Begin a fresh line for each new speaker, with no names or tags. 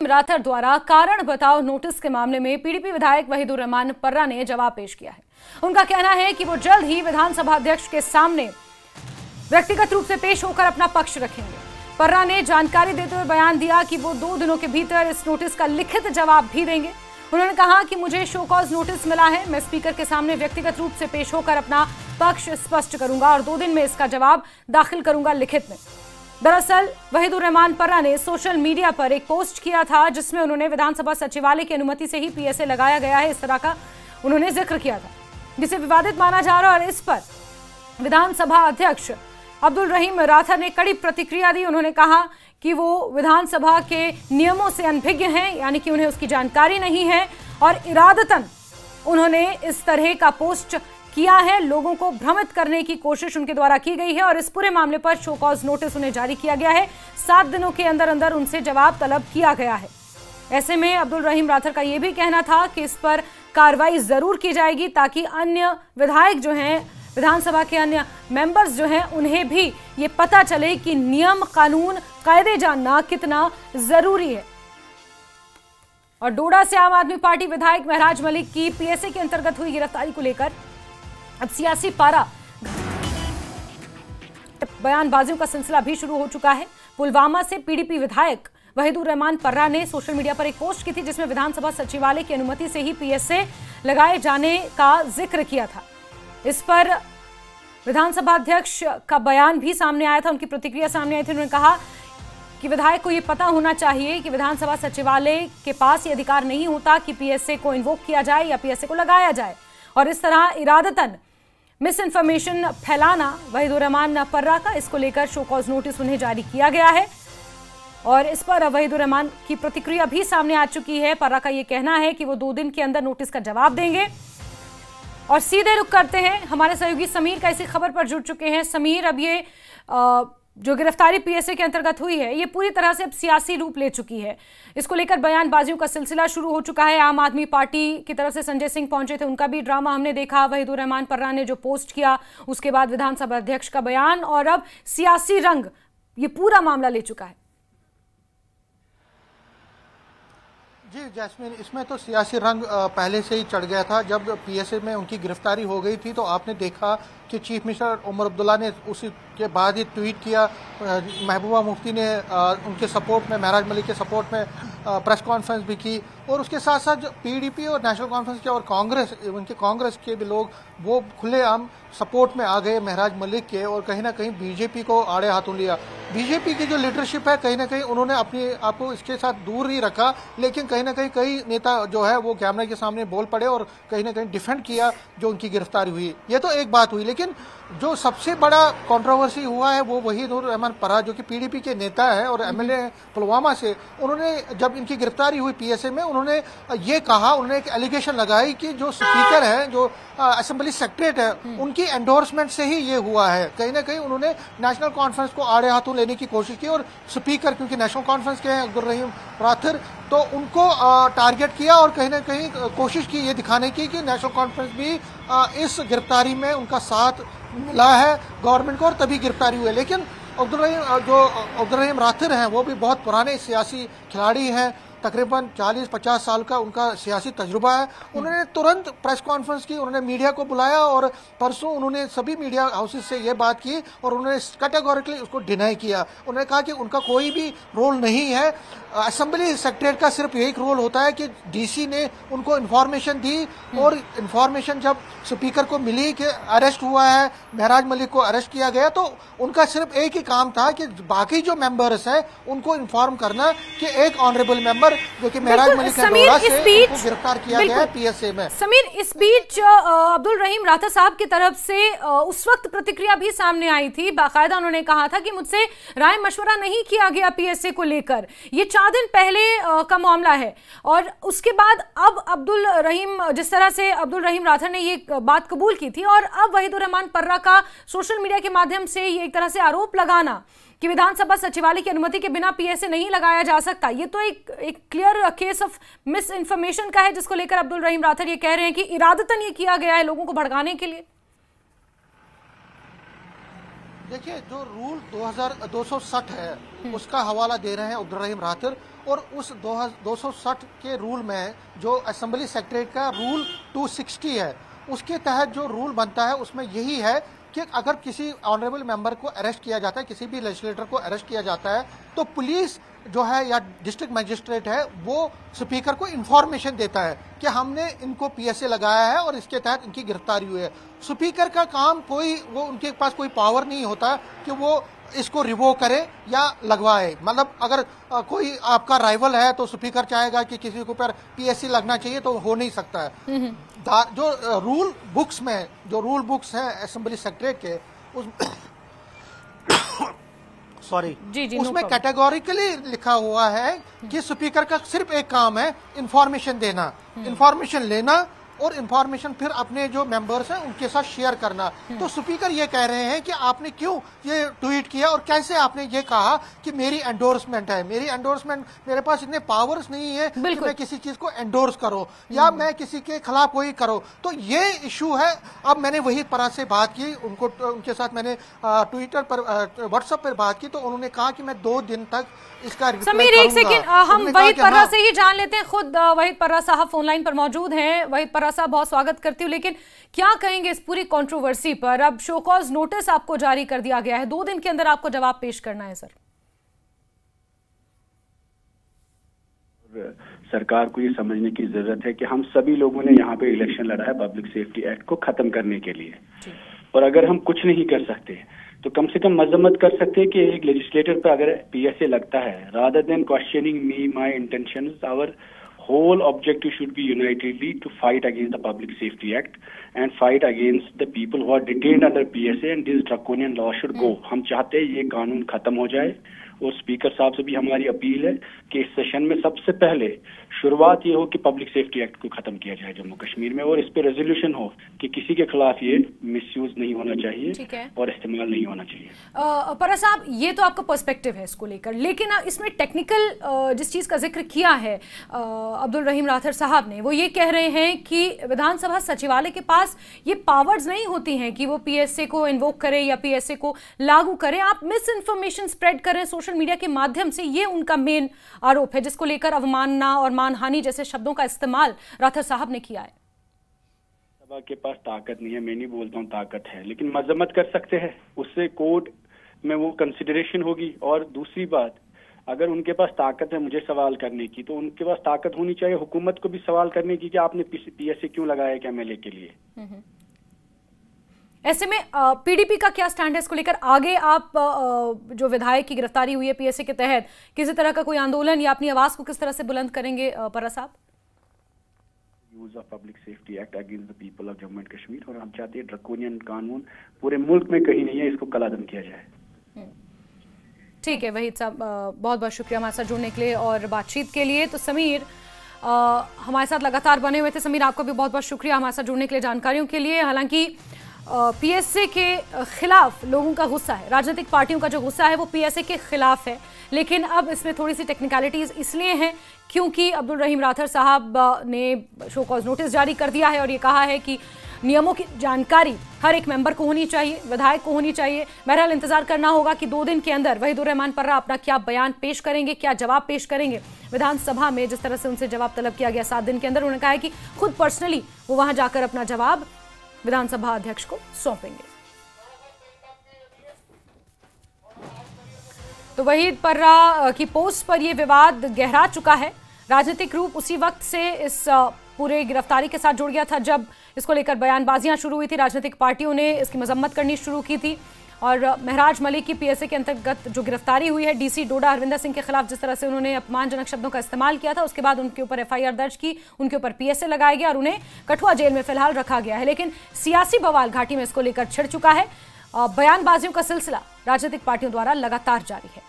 राठर द्वारा कारण बताओ नोटिस के मामले में पीडीपी विधायक वहीदुर रहमान पर्रा ने जवाब पेश किया है। उनका कहना है कि वो जल्द ही विधानसभा अध्यक्ष के सामने व्यक्तिगत रूप से पेश होकर अपना पक्ष रखेंगे। पर्रा ने जानकारी देते हुए बयान दिया कि वो 2 दिनों के भीतर इस नोटिस का लिखित जवाब भी देंगे। उन्होंने कहा कि मुझे शो कॉज नोटिस मिला है, मैं स्पीकर के सामने व्यक्तिगत रूप से पेश होकर अपना पक्ष स्पष्ट करूंगा और 2 दिन में इसका जवाब दाखिल करूंगा लिखित में। दरअसल वहीदुर रहमान पर्रा ने सोशल मीडिया पर एक पोस्ट किया था जिसमें उन्होंने विधानसभा सचिवालय की अनुमति से ही पीएसए लगाया गया है, इस तरह का उन्होंने जिक्र किया था, जिसे विवादित माना जा रहा है। और इस पर विधानसभा अध्यक्ष अब्दुल रहीम राठर ने कड़ी प्रतिक्रिया दी। उन्होंने कहा कि वो विधानसभा के नियमों से अनभिज्ञ हैं, यानी कि उन्हें उसकी जानकारी नहीं है और इरादतन उन्होंने इस तरह का पोस्ट किया है। लोगों को भ्रमित करने की कोशिश उनके द्वारा की गई है और इस पूरे मामले पर शो कॉज नोटिस उन्हें जारी किया गया है। 7 दिनों के अंदर अंदर उनसे जवाब तलब किया गया है। ऐसे में अब्दुल रहीम राठर का यह भी कहना था कि इस पर कार्रवाई जरूर की जाएगी ताकि अन्य विधायक जो हैं, विधानसभा के अन्य मेंबर्स जो हैं, उन्हें भी ये पता चले कि नियम, कानून, कायदे जानना कितना जरूरी है। और डोडा से आम आदमी पार्टी विधायक महराज मलिक की पीएसए के अंतर्गत हुई गिरफ्तारी को लेकर अब सियासी पारा बयानबाजियों का सिलसिला भी शुरू हो चुका है। पुलवामा से पीडीपी विधायक वहीदुर रहमान पर्रा ने सोशल मीडिया पर एक पोस्ट की थी जिसमें विधानसभा सचिवालय की अनुमति से ही पीएसए लगाए जाने का जिक्र किया था। इस पर विधानसभा अध्यक्ष का बयान भी सामने आया था, उनकी प्रतिक्रिया सामने आई थी। उन्होंने कहा कि विधायक को यह पता होना चाहिए कि विधानसभा सचिवालय के पास ये अधिकार नहीं होता कि पीएसए को इन्वोक किया जाए या पीएसए को लगाया जाए और इस तरह इरादतन मिस इन्फॉर्मेशन फैलाना वहीदुर रहमान पर्रा का, इसको लेकर शो कॉज नोटिस उन्हें जारी किया गया है। और इस पर वहीदुर रहमान की प्रतिक्रिया भी सामने आ चुकी है। पर्रा का यह कहना है कि वो 2 दिन के अंदर नोटिस का जवाब देंगे। और सीधे रुख करते हैं, हमारे सहयोगी समीर का इसी खबर पर जुड़ चुके हैं। समीर, अब ये जो गिरफ्तारी पीएसए के अंतर्गत हुई है, ये पूरी तरह से अब सियासी रूप ले चुकी है। इसको लेकर बयानबाजियों का सिलसिला शुरू हो चुका है। आम आदमी पार्टी की तरफ से संजय सिंह पहुंचे थे, उनका भी ड्रामा हमने देखा। वहीदुर रहमान पर्रा ने जो पोस्ट किया, उसके बाद विधानसभा अध्यक्ष का बयान, और अब सियासी रंग ये पूरा मामला ले चुका है।
जी जैस्मिन, इसमें तो सियासी रंग पहले से ही चढ़ गया था। जब पीएसए में उनकी गिरफ्तारी हो गई थी तो आपने देखा कि चीफ मिनिस्टर उमर अब्दुल्ला ने उसी के बाद ही ट्वीट किया। महबूबा मुफ्ती ने उनके सपोर्ट में, महराज मलिक के सपोर्ट में प्रेस कॉन्फ्रेंस भी की और उसके साथ साथ जो पीडीपी और नेशनल कॉन्फ्रेंस के और उनके कांग्रेस के भी लोग वो खुलेआम सपोर्ट में आ गए महराज मलिक के और कहीं ना कहीं बीजेपी को आड़े हाथों लिया। बीजेपी की जो लीडरशिप है कहीं ना कहीं उन्होंने अपने आप को इसके साथ दूर ही रखा, लेकिन कहीं ना कहीं कई नेता जो है वो कैमरे के सामने बोल पड़े और कहीं ना कहीं डिफेंड किया जो उनकी गिरफ्तारी हुई। ये तो एक बात हुई, लेकिन जो सबसे बड़ा कंट्रोवर्सी हुआ है वो वहीदुर रहमान पर्रा, जो कि पीडीपी के नेता है और एमएलए पुलवामा से, उन्होंने जब इनकी गिरफ्तारी हुई पीएसए में, उन्होंने ये कहा, उन्होंने एक एलिगेशन लगाई कि जो स्पीकर है, जो असेंबली सेक्रेटरी है, उनकी एंडोर्समेंट से ही ये हुआ है। कहीं ना कहीं उन्होंने नेशनल कॉन्फ्रेंस को आड़े हाथों लेने की कोशिश की और स्पीकर, क्योंकि नेशनल कॉन्फ्रेंस के हैं अब्दुल रहीम राठर, तो उनको टारगेट किया और कहीं ना कहीं कोशिश की ये दिखाने की कि नेशनल कॉन्फ्रेंस भी इस गिरफ्तारी में उनका साथ मिला है गवर्नमेंट को और तभी गिरफ्तारी हुई है। लेकिन अब्दुल रहीम राठर हैं वो भी बहुत पुराने सियासी खिलाड़ी हैं, तकरीबन 40-50 साल का उनका सियासी तजुर्बा है। उन्होंने तुरंत प्रेस कॉन्फ्रेंस की, उन्होंने मीडिया को बुलाया और परसों उन्होंने सभी मीडिया हाउसेज से ये बात की और उन्होंने कैटेगोरिकली उसको डिनाई किया। उन्होंने कहा कि उनका कोई भी रोल नहीं है, असेंबली सेक्रेटरी का सिर्फ यही रोल होता है कि डीसी ने उनको इन्फॉर्मेशन दी और इन्फॉर्मेशन जब स्पीकर को मिली कि अरेस्ट हुआ है, महराज मलिक को अरेस्ट किया गया, तो उनका सिर्फ एक ही काम था कि बाकी जो मेंबर्स हैं उनको इन्फॉर्म करना कि एक ऑनरेबल मेंबर जो कि महराज मलिक है डोडा से, उनको गिरफ्तार किया गया है पीएसए में।
समीर, इस बीच अब्दुल रहीम राठर साहब की तरफ से उस वक्त प्रतिक्रिया भी सामने आई थी। बाकायदा उन्होंने कहा था कि मुझसे राय मशवरा नहीं किया गया पीएसए को लेकर, ये 4 दिन पहले का मामला है। और उसके बाद अब अब्दुल रहीम, जिस तरह से अब्दुल रहीम राठर ने ये बात कबूल की थी और अब वहीदुर रहमान पर्रा का सोशल मीडिया के माध्यम से ये एक तरह से आरोप लगाना कि विधानसभा सचिवालय की अनुमति के बिना पीएसए नहीं लगाया जा सकता, ये तो एक clear case of miss information का है, जिसको लेकर अब्दुल रहीम राठर ये कह रहे हैं कि इरादतन ये किया गया है लोगों को भड़काने के लिए।
देखिए, जो रूल 2260 है उसका हवाला दे रहे हैं अब्दुल रहीम राठौर, और उस 260 के रूल में जो असेंबली सेक्रेटरी का रूल 260 है, उसके तहत जो रूल बनता है उसमें यही है कि अगर किसी ऑनरेबल मेंबर को अरेस्ट किया जाता है, किसी भी लेजिस्लेटर को अरेस्ट किया जाता है, तो पुलिस जो है या डिस्ट्रिक्ट मजिस्ट्रेट है वो स्पीकर को इंफॉर्मेशन देता है कि हमने इनको पीएसए लगाया है और इसके तहत इनकी गिरफ्तारी हुई है। स्पीकर का काम वो उनके पास कोई पावर नहीं होता कि वो इसको रिवोक करे या लगवाए। मतलब अगर कोई आपका राइवल है तो स्पीकर चाहेगा कि किसी के ऊपर पीएससी लगना चाहिए, तो हो नहीं सकता है। जो रूल बुक्स हैं असेंबली सेक्रेटरी के, उस उसमें कैटेगोरिकली लिखा हुआ है कि स्पीकर का सिर्फ एक काम है इंफॉर्मेशन देना, इंफॉर्मेशन लेना और इंफॉर्मेशन फिर अपने जो मेंबर्स हैं उनके साथ शेयर करना। तो स्पीकर ये कह रहे हैं कि आपने क्यों ये ट्वीट किया और कैसे आपने ये कहा कि मेरी एंडोर्समेंट है। मेरी एंडोर्समेंट, मेरे पास इतने पावर्स नहीं है कि मैं किसी चीज को एंडोर्स करो या मैं किसी के खिलाफ कोई करो। तो ये इशू है। अब मैंने वही परा से बात की, उनके साथ मैंने ट्विटर पर व्हाट्सएप पर बात की, तो उन्होंने कहा कि मैं 2 दिन तक इसका
समीर एक सेकंड, हम वहीद पर्रा से ही जान लेते हैं। खुद वहीद पर्रा साहब फोन लाइन पर मौजूद हैं। वहीद पर्रा साहब, बहुत स्वागत करती हूँ, लेकिन क्या कहेंगे इस पूरी कंट्रोवर्सी पर? अब शो कॉज नोटिस आपको जारी कर दिया गया है, 2 दिन के अंदर आपको जवाब पेश करना है सर।
सरकार को ये समझने की जरूरत है कि हम सभी लोगों ने यहाँ पे इलेक्शन लड़ा है पब्लिक सेफ्टी एक्ट को खत्म करने के लिए, और अगर हम कुछ नहीं कर सकते तो कम से कम मजम्मत कर सकते हैं कि एक लेजिस्लेटर पर अगर पीएसए लगता है, rather than questioning me my intentions, our whole objective should be unitedly to fight against the Public Safety Act and fight against the people who are detained under PSA, and this draconian law should go. हम चाहते हैं ये कानून खत्म हो जाए, और speaker साहब से भी हमारी अपील है कि इस सेशन में सबसे पहले शुरुआत ये हो कि पब्लिक सेफ्टी एक्ट को खत्म किया जाए जम्मू कश्मीर में, और इस पे रेजोल्यूशन हो कि किसी के खिलाफ ये मिसयूज नहीं होना चाहिए और इस्तेमाल नहीं होना चाहिए।
पर्रा साहब, ये तो आपका पर्सपेक्टिव है इसको लेकर, लेकिन इसमें टेक्निकल जिस चीज का जिक्र किया है अब्दुल रहीम राठौर साहब ने, वो ये कह रहे हैं कि विधानसभा सचिवालय के पास ये पावर्स नहीं होती हैं कि वो पीएसए को इन्वोक करे या पीएसए को लागू करे। आप मिस इन्फॉर्मेशन स्प्रेड कर रहे हैं सोशल मीडिया के माध्यम से, ये उनका मेन आरोप है, जिसको लेकर अवमानना और मानहानि जैसे शब्दों का इस्तेमाल राठौर साहब ने किया है।
सभा के पास ताकत नहीं है, मैं नहीं बोलता हूँ ताकत है, लेकिन मजम्मत कर सकते हैं, उससे कोर्ट में वो कंसिडरेशन होगी। और दूसरी बात, अगर उनके पास ताकत है मुझे सवाल करने की, तो उनके पास ताकत होनी चाहिए हुकूमत को भी सवाल करने की कि आपने पीएसए क्यों लगाया एमएलए के लिए।
ऐसे में पीडीपी का क्या स्टैंड है इसको लेकर? आगे आप जो विधायक की गिरफ्तारी हुई है पीएसए के तहत, किसी तरह का कोई आंदोलन या अपनी आवाज को किस तरह से बुलंद करेंगे पर्रा साहब?
Use of public safety act against the people of Jammu and Kashmir, और हम चाहते हैं ड्रैकोनियन कानून पूरे मुल्क में कहीं नहीं है, इसको कलादम किया जाए।
ठीक है वहीद साहब, बहुत बहुत शुक्रिया हमारे साथ जुड़ने के लिए और बातचीत के लिए। तो समीर हमारे साथ लगातार बने हुए थे। समीर, आपका भी बहुत बहुत शुक्रिया हमारे साथ जुड़ने के लिए, जानकारियों के लिए। हालांकि पीएसए के खिलाफ लोगों का गुस्सा है, राजनीतिक पार्टियों का जो गुस्सा है वो पीएसए के खिलाफ है, लेकिन अब इसमें थोड़ी सी टेक्निकलिटीज इसलिए हैं क्योंकि अब्दुल रहीम राठौर साहब ने शो कॉज नोटिस जारी कर दिया है और ये कहा है कि नियमों की जानकारी हर एक मेंबर को होनी चाहिए, विधायक को होनी चाहिए। बहरहाल इंतजार करना होगा कि 2 दिन के अंदर वहीदुर रहमान पर्रा अपना क्या बयान पेश करेंगे, क्या जवाब पेश करेंगे विधानसभा में। जिस तरह से उनसे जवाब तलब किया गया 7 दिन के अंदर, उन्होंने कहा है कि खुद पर्सनली वो वहां जाकर अपना जवाब विधानसभा अध्यक्ष को सौंपेंगे। तो वहीद पर्रा की पोस्ट पर यह विवाद गहरा चुका है। राजनीतिक रूप उसी वक्त से इस पूरे गिरफ्तारी के साथ जुड़ गया था जब इसको लेकर बयानबाजियां शुरू हुई थी, राजनीतिक पार्टियों ने इसकी मजम्मत करनी शुरू की थी। और महराज मलिक की पीएसए के अंतर्गत जो गिरफ्तारी हुई है डीसी डोडा हरविंदर सिंह के खिलाफ, जिस तरह से उन्होंने अपमानजनक शब्दों का इस्तेमाल किया था, उसके बाद उनके ऊपर एफआईआर दर्ज की, उनके ऊपर पीएसए लगाया गया और उन्हें कठुआ जेल में फिलहाल रखा गया है। लेकिन सियासी बवाल घाटी में इसको लेकर छिड़ चुका है। बयानबाजियों का सिलसिला राजनीतिक पार्टियों द्वारा लगातार जारी है।